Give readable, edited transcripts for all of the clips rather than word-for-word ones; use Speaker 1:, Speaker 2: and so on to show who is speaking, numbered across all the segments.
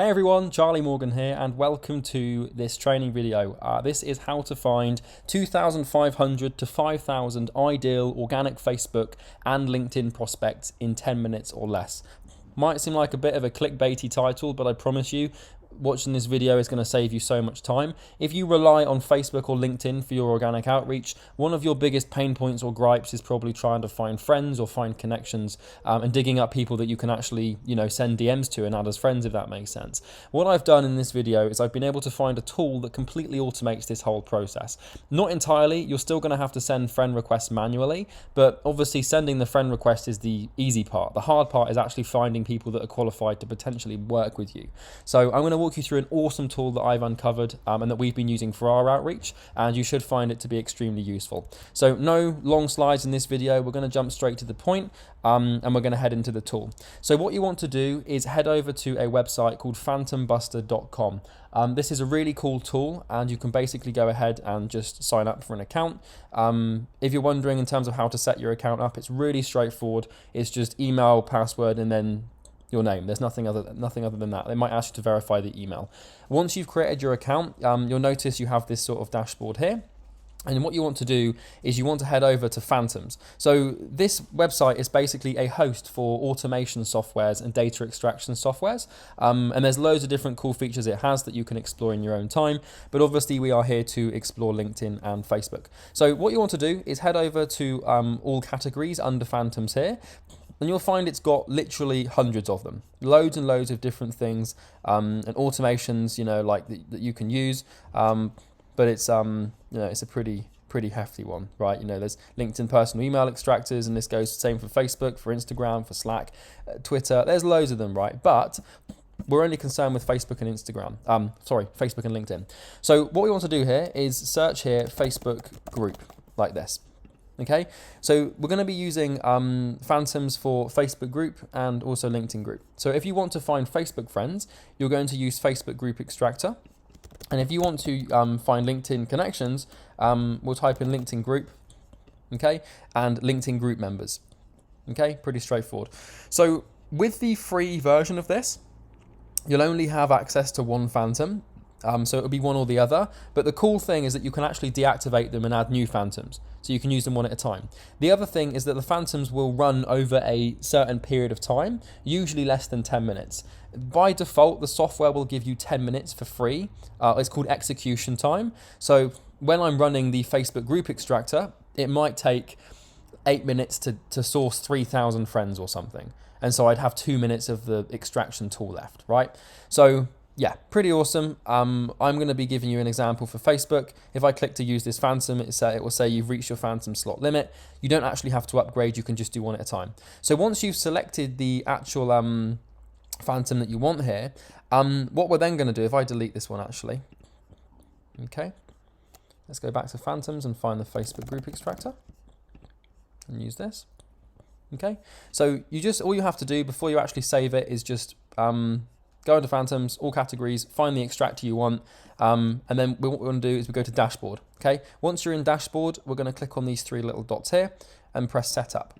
Speaker 1: Hey everyone, Charlie Morgan here and welcome to this training video. This is how to find 2,500 to 5,000 ideal organic Facebook and LinkedIn prospects in 10 minutes or less. Might seem like a bit of a clickbaity title, but I promise you, watching this video is going to save you so much time. If you rely on Facebook or LinkedIn for your organic outreach, one of your biggest pain points or gripes is probably trying to find friends or find connections and digging up people that you can actually, send DMs to and add as friends, if that makes sense. What I've done in this video is I've been able to find a tool that completely automates this whole process. Not entirely, you're still going to have to send friend requests manually, but obviously sending the friend request is the easy part. The hard part is actually finding people that are qualified to potentially work with you. So I'm going to walk you through an awesome tool that I've uncovered and that we've been using for our outreach, and you should find it to be extremely useful. So no long slides in this video, we're going to jump straight to the point and we're going to head into the tool. So what you want to do is head over to a website called phantombuster.com. This is a really cool tool and you can basically go ahead and just sign up for an account. If you're wondering in terms of how to set your account up, it's really straightforward. It's just email, password, and then your name. There's nothing other than that. They might ask you to verify the email. Once you've created your account, you'll notice you have this sort of dashboard here. And what you want to do is you want to head over to Phantoms. So this website is basically a host for automation softwares and data extraction softwares. And there's loads of different cool features it has that you can explore in your own time. But obviously we are here to explore LinkedIn and Facebook. So what you want to do is head over to all categories under Phantoms here. And you'll find it's got literally hundreds of them, loads and loads of different things and automations, that you can use. But it's it's a pretty hefty one, right? There's LinkedIn personal email extractors, and this goes the same for Facebook, for Instagram, for Slack, Twitter. There's loads of them, right? But we're only concerned with Facebook and Facebook and LinkedIn. So what we want to do here is search here Facebook group like this. Okay, so we're going to be using Phantoms for Facebook group and also LinkedIn group. So if you want to find Facebook friends, you're going to use Facebook group extractor. And if you want to find LinkedIn connections, we'll type in LinkedIn group, okay, and LinkedIn group members. Okay, pretty straightforward. So with the free version of this, you'll only have access to one Phantom. So it'll be one or the other, but the cool thing is that you can actually deactivate them and add new Phantoms, so you can use them one at a time. The other thing is that the Phantoms will run over a certain period of time, usually less than 10 minutes. By default, the software will give you 10 minutes for free. It's called execution time. So when I'm running the Facebook group extractor, it might take 8 minutes to source 3,000 friends or something. And so I'd have 2 minutes of the extraction tool left, right? So yeah, pretty awesome. I'm going to be giving you an example for Facebook. If I click to use this Phantom, it will say you've reached your Phantom slot limit. You don't actually have to upgrade. You can just do one at a time. So once you've selected the actual Phantom that you want here, what we're then going to do, if I delete this one actually, okay, let's go back to Phantoms and find the Facebook group extractor and use this. Okay, so all you have to do before you actually save it is just go into Phantoms, all categories, find the extractor you want, and then what we want to do is we go to Dashboard. Okay, once you're in Dashboard, we're going to click on these three little dots here and press Setup.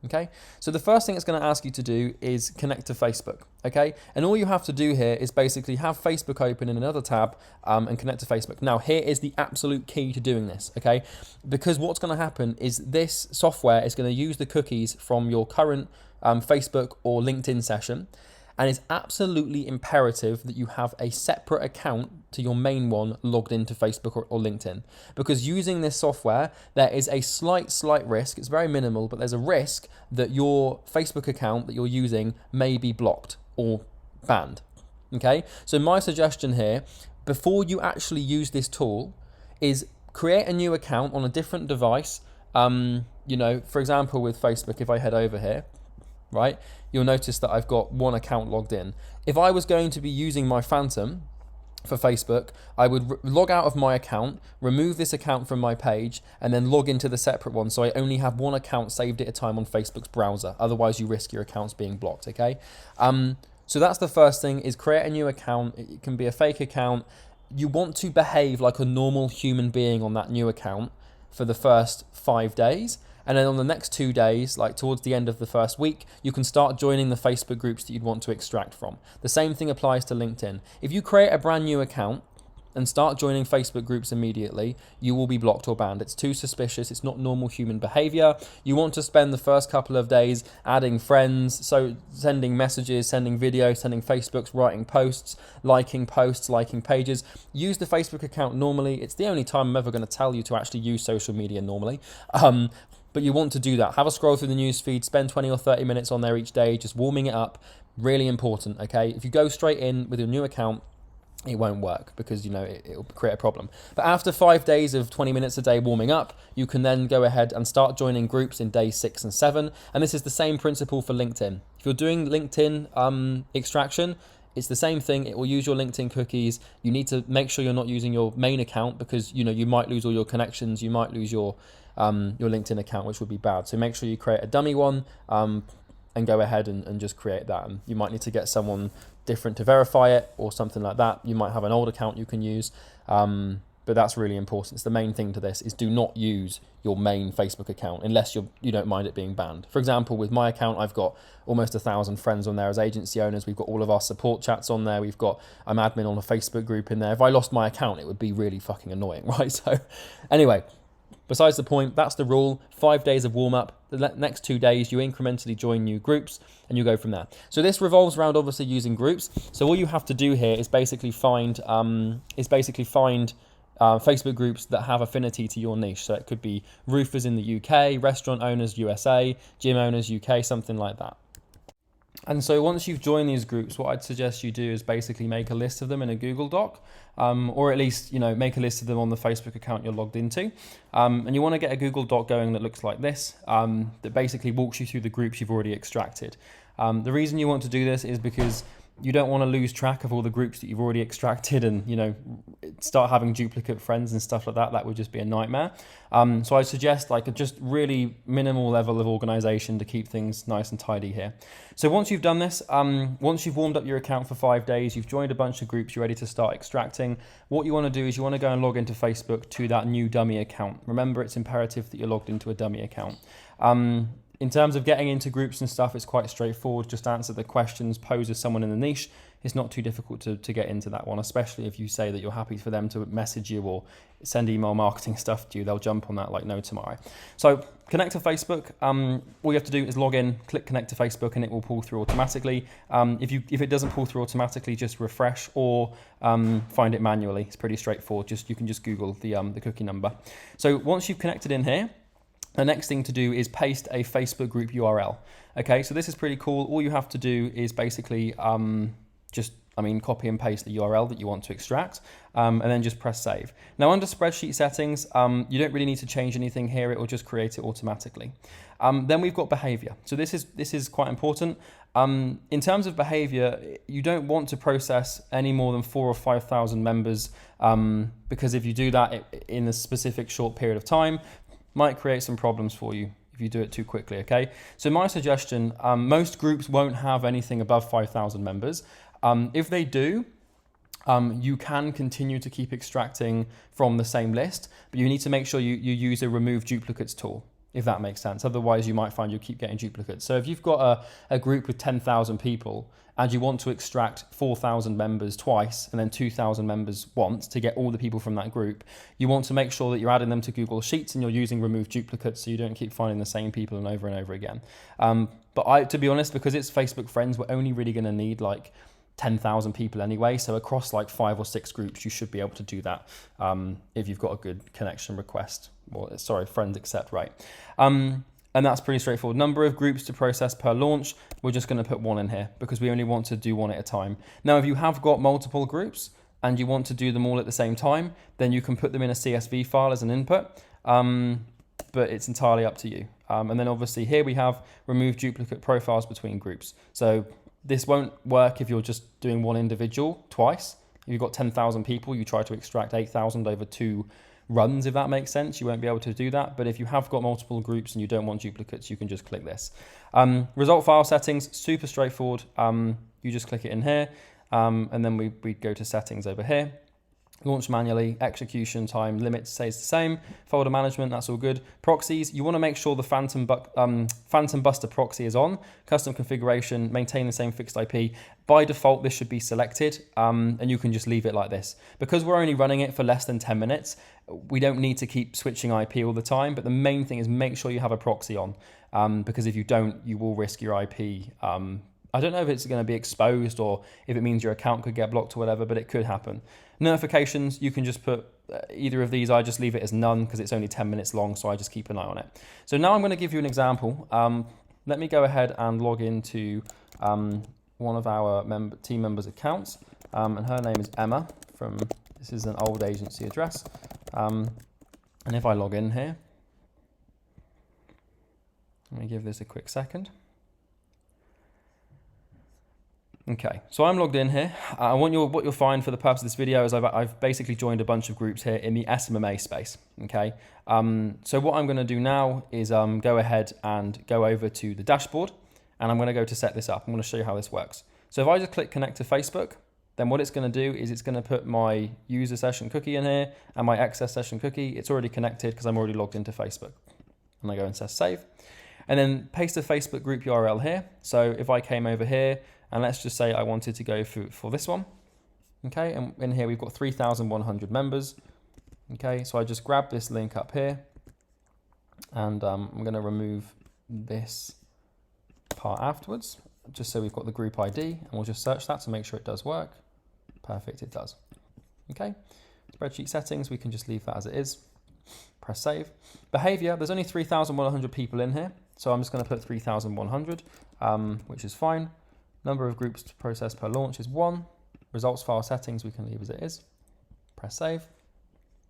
Speaker 1: Okay, so the first thing it's going to ask you to do is connect to Facebook. Okay, and all you have to do here is basically have Facebook open in another tab and connect to Facebook. Now, here is the absolute key to doing this. Okay, because what's going to happen is this software is going to use the cookies from your current Facebook or LinkedIn session. And it's absolutely imperative that you have a separate account to your main one logged into Facebook or LinkedIn. Because using this software, there is a slight risk, it's very minimal, but there's a risk that your Facebook account that you're using may be blocked or banned. Okay, so my suggestion here, before you actually use this tool, is create a new account on a different device. For example, with Facebook, if I head over here, right, you'll notice that I've got one account logged in. If I was going to be using my Phantom for Facebook, I would log out of my account, remove this account from my page, and then log into the separate one, so I only have one account saved at a time on Facebook's browser. Otherwise, you risk your accounts being blocked, okay? So that's the first thing, is create a new account. It can be a fake account. You want to behave like a normal human being on that new account for the first 5 days. And then on the next 2 days, like towards the end of the first week, you can start joining the Facebook groups that you'd want to extract from. The same thing applies to LinkedIn. If you create a brand new account and start joining Facebook groups immediately, you will be blocked or banned. It's too suspicious. It's not normal human behavior. You want to spend the first couple of days adding friends, so sending messages, sending videos, sending Facebooks, writing posts, liking pages. Use the Facebook account normally. It's the only time I'm ever going to tell you to actually use social media normally. But you want to do that. Have a scroll through the news feed, spend 20 or 30 minutes on there each day, just warming it up. Really important, okay? If you go straight in with your new account, it won't work because, it'll create a problem. But after 5 days of 20 minutes a day warming up, you can then go ahead and start joining groups in day 6 and 7. And this is the same principle for LinkedIn. If you're doing LinkedIn extraction, it's the same thing. It will use your LinkedIn cookies. You need to make sure you're not using your main account because, you might lose all your connections. You might lose your LinkedIn account, which would be bad. So make sure you create a dummy one and go ahead and just create that. And you might need to get someone different to verify it or something like that. You might have an old account you can use, but that's really important. It's the main thing to this is do not use your main Facebook account unless you don't mind it being banned. For example, with my account, I've got almost 1,000 friends on there as agency owners. We've got all of our support chats on there. I'm admin on a Facebook group in there. If I lost my account, it would be really fucking annoying, right? So anyway, besides the point, that's the rule. 5 days of warm up. The next 2 days, you incrementally join new groups and you go from there. So this revolves around obviously using groups. So all you have to do here is basically find Facebook groups that have affinity to your niche. So it could be roofers in the UK, restaurant owners USA, gym owners UK, something like that. And so once you've joined these groups, what I'd suggest you do is basically make a list of them in a Google Doc, or at least, make a list of them on the Facebook account you're logged into. And you want to get a Google Doc going that looks like this, that basically walks you through the groups you've already extracted. The reason you want to do this is because you don't want to lose track of all the groups that you've already extracted and, start having duplicate friends and stuff like that. That would just be a nightmare. So I suggest like a just really minimal level of organization to keep things nice and tidy here. So once you've done this, once you've warmed up your account for 5 days, you've joined a bunch of groups, you're ready to start extracting. What you want to do is you want to go and log into Facebook to that new dummy account. Remember, it's imperative that you're logged into a dummy account. In terms of getting into groups and stuff, it's quite straightforward. Just answer the questions posed as someone in the niche. It's not too difficult to get into that one, especially if you say that you're happy for them to message you or send email marketing stuff to you. They'll jump on that like no tomorrow. So connect to Facebook. All you have to do is log in, click connect to Facebook, and it will pull through automatically. If it doesn't pull through automatically, just refresh or find it manually. It's pretty straightforward. You can just Google the cookie number. So once you've connected in here, the next thing to do is paste a Facebook group URL. Okay, so this is pretty cool. All you have to do is basically copy and paste the URL that you want to extract, and then just press save. Now under spreadsheet settings, you don't really need to change anything here. It will just create it automatically. Then we've got behavior. So this is quite important. In terms of behavior, you don't want to process any more than 4,000 or 5,000 members, because if you do that in a specific short period of time, might create some problems for you if you do it too quickly, okay? So my suggestion, most groups won't have anything above 5,000 members. If they do, you can continue to keep extracting from the same list, but you need to make sure you use a remove duplicates tool, if that makes sense. Otherwise, you might find you keep getting duplicates. So if you've got a group with 10,000 people and you want to extract 4,000 members twice and then 2,000 members once to get all the people from that group, you want to make sure that you're adding them to Google Sheets and you're using remove duplicates so you don't keep finding the same people and over again. But to be honest, because it's Facebook friends, we're only really going to need like 10,000 people anyway. So across like 5 or 6 groups, you should be able to do that if you've got a good connection request, friend accept, right? And that's pretty straightforward. Number of groups to process per launch, we're just going to put 1 in here because we only want to do 1 at a time. Now, if you have got multiple groups and you want to do them all at the same time, then you can put them in a CSV file as an input, but it's entirely up to you. And then obviously here we have remove duplicate profiles between groups. So this won't work if you're just doing 1 individual twice. If you've got 10,000 people, you try to extract 8,000 over 2 runs, if that makes sense. You won't be able to do that. But if you have got multiple groups and you don't want duplicates, you can just click this. Result file settings, super straightforward. You just click it in here, and then we go to settings over here. Launch manually, execution time limit stays the same. Folder management, that's all good. Proxies, you want to make sure the Phantom Buster proxy is on. Custom configuration, maintain the same fixed IP. By default, this should be selected, and you can just leave it like this. Because we're only running it for less than 10 minutes, we don't need to keep switching IP all the time, but the main thing is make sure you have a proxy on, because if you don't, you will risk your IP. I don't know if it's going to be exposed or if it means your account could get blocked or whatever, but it could happen. Notifications, you can just put either of these. I just leave it as none because it's only 10 minutes long, so I just keep an eye on it. So now I'm going to give you an example. Let me go ahead and log into one of our team members' accounts, and her name is Emma this is an old agency address. And if I log in here, let me give this a quick second. Okay, so I'm logged in here. What you'll find for the purpose of this video is I've basically joined a bunch of groups here in the SMMA space, okay? So what I'm gonna do now is go ahead and go over to the dashboard, and I'm gonna go to set this up. I'm gonna show you how this works. So if I just click connect to Facebook, then what it's gonna do is it's gonna put my user session cookie in here and my access session cookie. It's already connected because I'm already logged into Facebook. And I go and say save. And then paste the Facebook group URL here. So if I came over here, and let's just say I wanted to go for this one. Okay, and in here we've got 3,100 members. Okay, so I just grab this link up here, and I'm going to remove this part afterwards, just so we've got the group ID, and we'll just search that to make sure it does work. Perfect, it does. Okay, spreadsheet settings, we can just leave that as it is. Press save. Behavior, there's only 3,100 people in here, so I'm just going to put 3,100, which is fine. Number of groups to process per launch is 1. Results file settings we can leave as it is. Press save.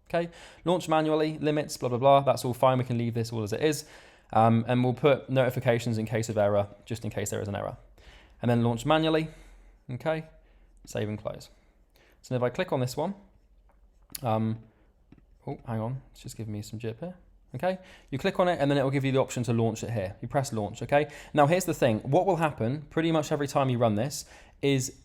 Speaker 1: Okay, launch manually, limits, blah, blah, blah. That's all fine. We can leave this all as it is. And we'll put notifications in case of error, just in case there is an error. And then launch manually. Okay, save and close. So if I click on this one, oh, hang on, it's just giving me some jip here. Okay, you click on it and then it will give you the option to launch it here. You press launch, okay? Now here's the thing, what will happen pretty much every time you run this is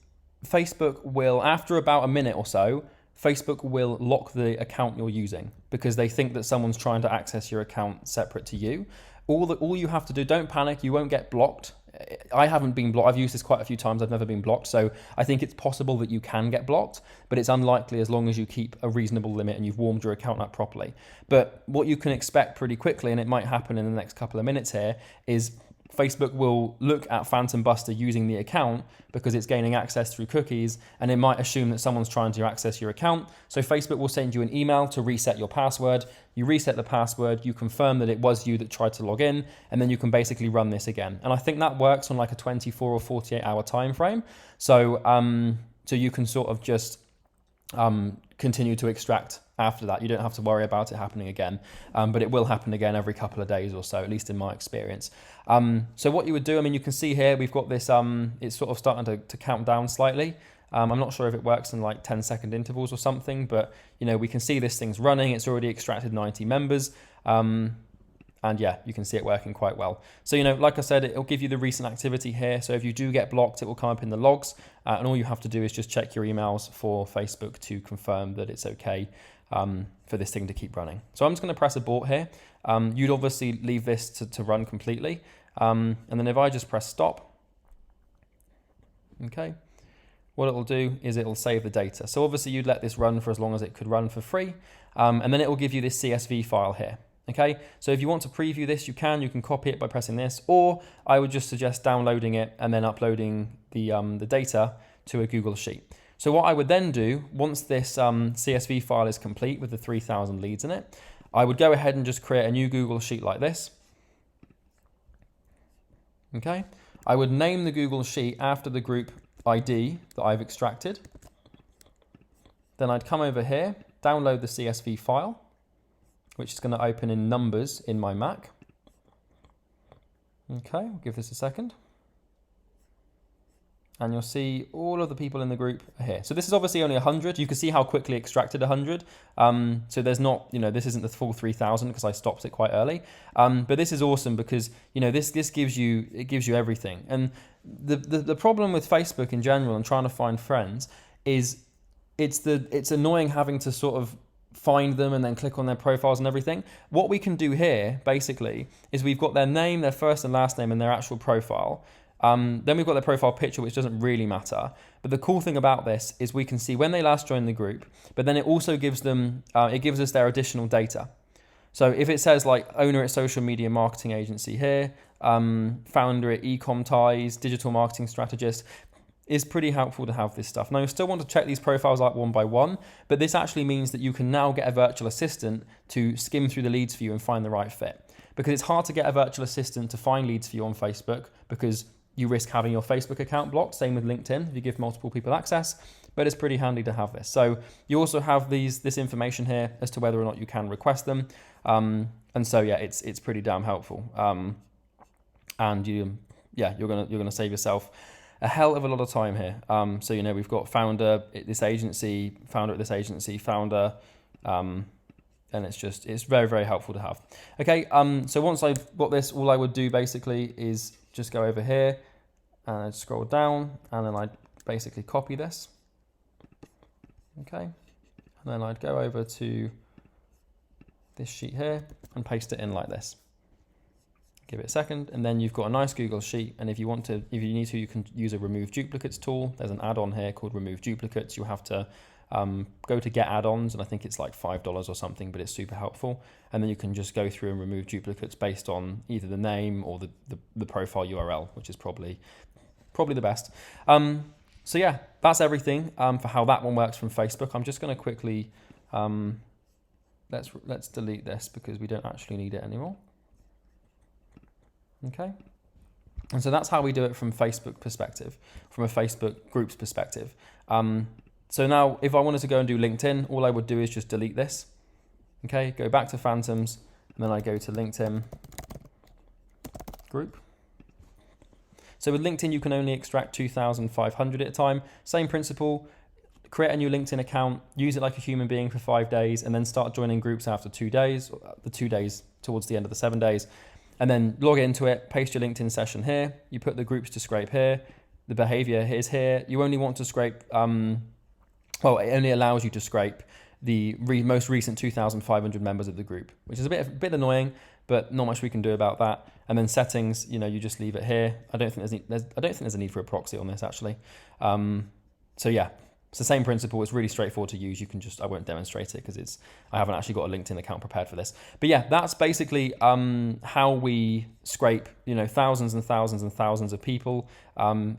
Speaker 1: Facebook will, after about a minute or so, Facebook will lock the account you're using because they think that someone's trying to access your account separate to you. All you have to do, don't panic, you won't get blocked. I haven't been blocked. I've used this quite a few times. I've never been blocked. So I think it's possible that you can get blocked, but it's unlikely as long as you keep a reasonable limit and you've warmed your account up properly. But what you can expect pretty quickly, and it might happen in the next couple of minutes here, is Facebook will look at Phantom Buster using the account because it's gaining access through cookies, and it might assume that someone's trying to access your account. So Facebook will send you an email to reset your password. You reset the password, you confirm that it was you that tried to log in, and then you can basically run this again. And I think that works on like a 24 or 48 hour time frame. So, so you can sort of just continue to extract after that. You don't have to worry about it happening again, but it will happen again every couple of days or so, at least in my experience. So what you would do, I mean, you can see here, we've got this, it's sort of starting to count down slightly. I'm not sure if it works in like 10-second intervals or something, but you know, we can see this thing's running. It's already extracted 90 members. And yeah, you can see it working quite well. So, you know, like I said, it'll give you the recent activity here. So if you do get blocked, it will come up in the logs. And all you have to do is just check your emails for Facebook to confirm that it's okay for this thing to keep running. So I'm just going to press abort here. You'd obviously leave this to run completely. And then if I just press stop, okay, what it'll do is it'll save the data. So obviously you'd let this run for as long as it could run for free. And then it will give you this CSV file here. Okay, so if you want to preview this, you can copy it by pressing this, or I would just suggest downloading it and then uploading the data to a Google Sheet. So what I would then do, once this CSV file is complete with the 3,000 leads in it, I would go ahead and just create a new Google Sheet like this. Okay, I would name the Google Sheet after the group ID that I've extracted. Then I'd come over here, download the CSV file, which is going to open in numbers in my Mac. Okay, we'll give this a second. And you'll see all of the people in the group are here. So this is obviously only 100. You can see how quickly extracted 100. So there's not, you know, this isn't the full 3,000 because I stopped it quite early. But this is awesome because, you know, this gives you, it gives you everything. And the problem with Facebook in general and trying to find friends is it's annoying having to sort of find them and then click on their profiles and everything. What we can do here basically is we've got their name, their first and last name, and their actual profile. Then we've got their profile picture, which doesn't really matter. But the cool thing about this is we can see when they last joined the group, but then it also gives them, it gives us their additional data. So if it says like owner at social media marketing agency here, founder at Ecom Ties, digital marketing strategist, is pretty helpful to have this stuff. Now, you still want to check these profiles out one by one, but this actually means that you can now get a virtual assistant to skim through the leads for you and find the right fit. Because it's hard to get a virtual assistant to find leads for you on Facebook because you risk having your Facebook account blocked. Same with LinkedIn if you give multiple people access, but it's pretty handy to have this. So you also have this information here as to whether or not you can request them. And so yeah, it's pretty damn helpful. And you're gonna save yourself a hell of a lot of time here. So we've got founder at this agency, founder at this agency, founder, and it's very, very helpful to have. Okay, so once I've got this, all I would do basically is just go over here and I'd scroll down and then I'd basically copy this. Okay, and then I'd go over to this sheet here and paste it in like this. Give it a second, and then you've got a nice Google sheet. And if you need to, you can use a remove duplicates tool. There's an add-on here called remove duplicates. You have to go to get add-ons, and I think it's like $5 or something, but it's super helpful. And then you can just go through and remove duplicates based on either the name or the profile URL, which is probably the best. So yeah, that's everything for how that one works from Facebook. I'm just going to quickly let's delete this because we don't actually need it anymore. Okay, and so that's how we do it from Facebook perspective, from a Facebook groups perspective. So now if I wanted to go and do LinkedIn, all I would do is just delete this. Okay, go back to Phantoms, and then I go to LinkedIn group. So with LinkedIn, you can only extract 2,500 at a time. Same principle, create a new LinkedIn account, use it like a human being for 5 days, and then start joining groups after 2 days, the 2 days towards the end of the 7 days. And then log into it, paste your LinkedIn session here. You put the groups to scrape here. The behavior is here. You only want to scrape, it only allows you to scrape the most recent 2,500 members of the group, which is a bit annoying, but not much we can do about that. And then settings, you just leave it here. I don't think there's a need for a proxy on this actually. So yeah. It's the same principle. It's really straightforward to use. You can I won't demonstrate it because I haven't actually got a LinkedIn account prepared for this. But yeah, that's basically how we scrape, thousands and thousands and thousands of people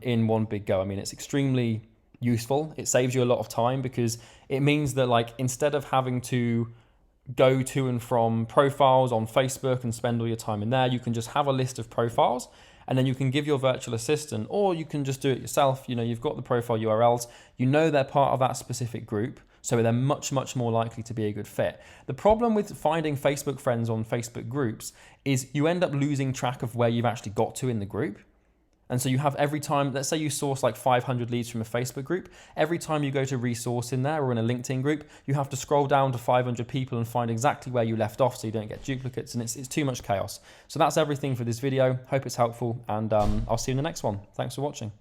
Speaker 1: in one big go. I mean, it's extremely useful. It saves you a lot of time because it means that instead of having to go to and from profiles on Facebook and spend all your time in there, you can just have a list of profiles. And then you can give your virtual assistant, or you can just do it yourself. You've got the profile URLs, they're part of that specific group, so they're much, much more likely to be a good fit. The problem with finding Facebook friends on Facebook groups is you end up losing track of where you've actually got to in the group. And so you have every time, let's say you source 500 leads from a Facebook group, every time you go to resource in there or in a LinkedIn group, you have to scroll down to 500 people and find exactly where you left off so you don't get duplicates, and it's too much chaos. So that's everything for this video. Hope it's helpful, and I'll see you in the next one. Thanks for watching.